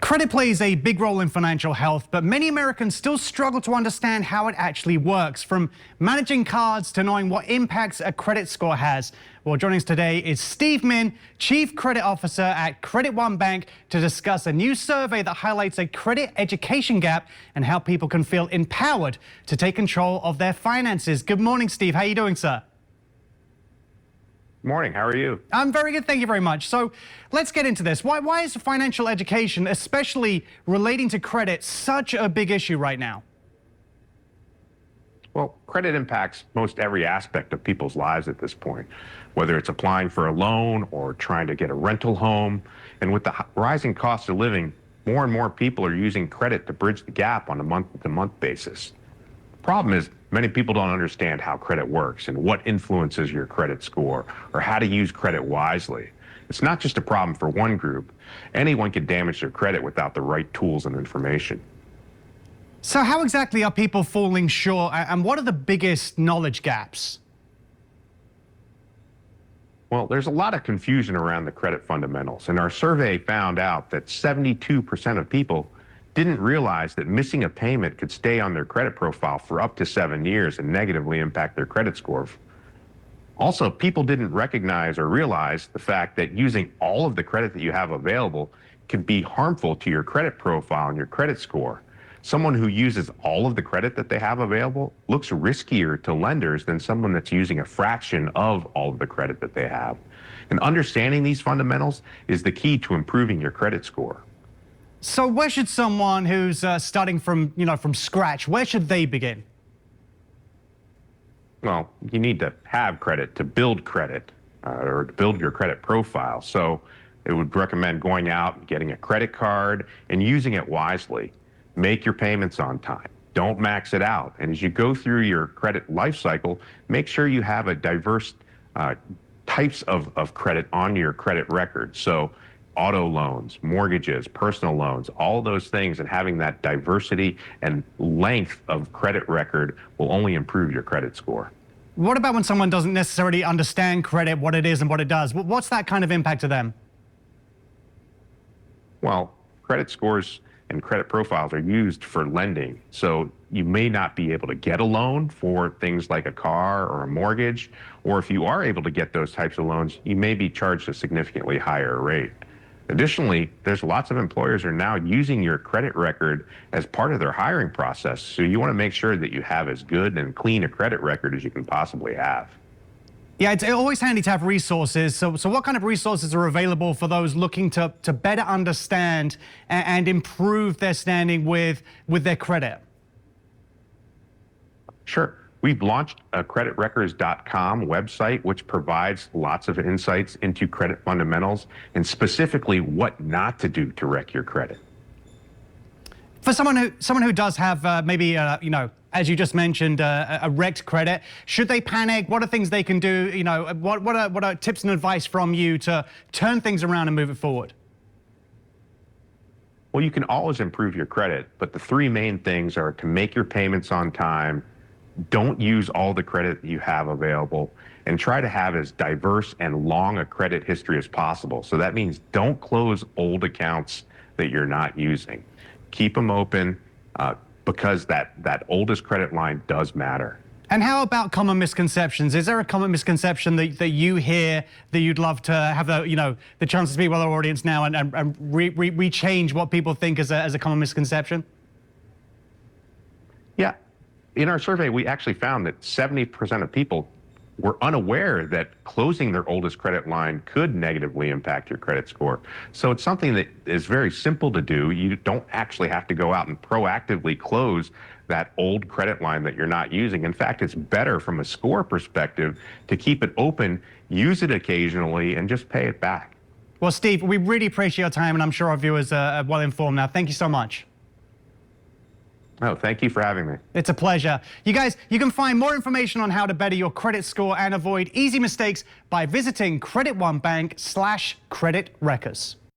Credit plays a big role in financial health, but many Americans still struggle to understand how it actually works, from managing cards to knowing what impacts a credit score has. Well, joining us today is Steve Min, Chief Credit Officer at Credit One Bank, to discuss a new survey that highlights a credit education gap and how people can feel empowered to take control of their finances. Good morning, Steve. How are you doing, sir? Morning. How are you? I'm very good. Thank you very much. So let's get into this. Why is financial education, especially relating to credit, such a big issue right now? Well, credit impacts most every aspect of people's lives at this point, whether it's applying for a loan or trying to get a rental home. And with the rising cost of living, more and more people are using credit to bridge the gap on a month-to-month basis. The problem is many people don't understand how credit works and what influences your credit score or how to use credit wisely. It's not just a problem for one group. Anyone can damage their credit without the right tools and information. So how exactly are people falling short, and what are the biggest knowledge gaps? Well, there's a lot of confusion around the credit fundamentals, and our survey found out that 72% of people didn't realize that missing a payment could stay on their credit profile for up to 7 years and negatively impact their credit score. Also, people didn't recognize or realize the fact that using all of the credit that you have available could be harmful to your credit profile and your credit score. Someone who uses all of the credit that they have available looks riskier to lenders than someone that's using a fraction of all of the credit that they have. And understanding these fundamentals is the key to improving your credit score. So where should someone who's starting from scratch, where should they begin? Well, you need to have credit to build credit or to build your credit profile. So it would recommend going out and getting a credit card and using it wisely. Make your payments on time. Don't max it out. And as you go through your credit life cycle, make sure you have a diverse types of credit on your credit record. So auto loans, mortgages, personal loans, all those things, and having that diversity and length of credit record will only improve your credit score. What about when someone doesn't necessarily understand credit, what it is and what it does? What's that kind of impact to them? Well, credit scores and credit profiles are used for lending. So you may not be able to get a loan for things like a car or a mortgage, or if you are able to get those types of loans, you may be charged a significantly higher rate. Additionally, there's lots of employers are now using your credit record as part of their hiring process. So you want to make sure that you have as good and clean a credit record as you can possibly have. Yeah, it's always handy to have resources. So what kind of resources are available for those looking to better understand and improve their standing with their credit? Sure. We've launched a creditrecords.com website, which provides lots of insights into credit fundamentals and specifically what not to do to wreck your credit. For someone who does have maybe as you just mentioned, a wrecked credit, should they panic? What are things they can do? What are tips and advice from you to turn things around and move it forward? Well, you can always improve your credit, but the three main things are to make your payments on time, don't use all the credit that you have available, and try to have as diverse and long a credit history as possible. So that means don't close old accounts that you're not using. Keep them open because that oldest credit line does matter. And how about common misconceptions? Is there a common misconception that you hear that you'd love to have the chance to speak with our audience now and re-change what people think as a common misconception? Yeah. In our survey, we actually found that 70% of people were unaware that closing their oldest credit line could negatively impact your credit score. So it's something that is very simple to do. You don't actually have to go out and proactively close that old credit line that you're not using. In fact, it's better from a score perspective to keep it open, use it occasionally, and just pay it back. Well, Steve, we really appreciate your time, and I'm sure our viewers are well informed now. Thank you so much. Oh, thank you for having me. It's a pleasure. You guys, you can find more information on how to better your credit score and avoid easy mistakes by visiting Credit One Bank /credit records.